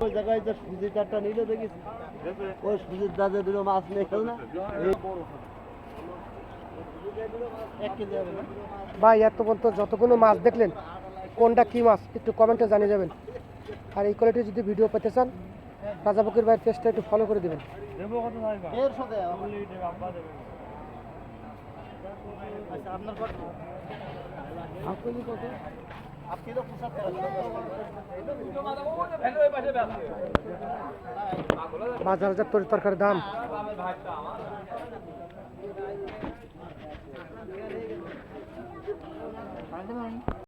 ওই জায়গায় যে সুজির চারটা নিলে দেখিস ওই সুজির দাদা দুটো মাছ নিয়ে খেল না ভাই এত পর্যন্ত যতগুলো মাছ দেখলেন কোনটা কি মাছ একটু কমেন্টে জানিয়ে যাবেন। আর এই কোয়ালিটি যদি ভিডিও পেতে চান রাজা ফকির ভাইয়ের পেজটা একটু ফলো করে দেবেন। বাজার হাজার তরকারির দাম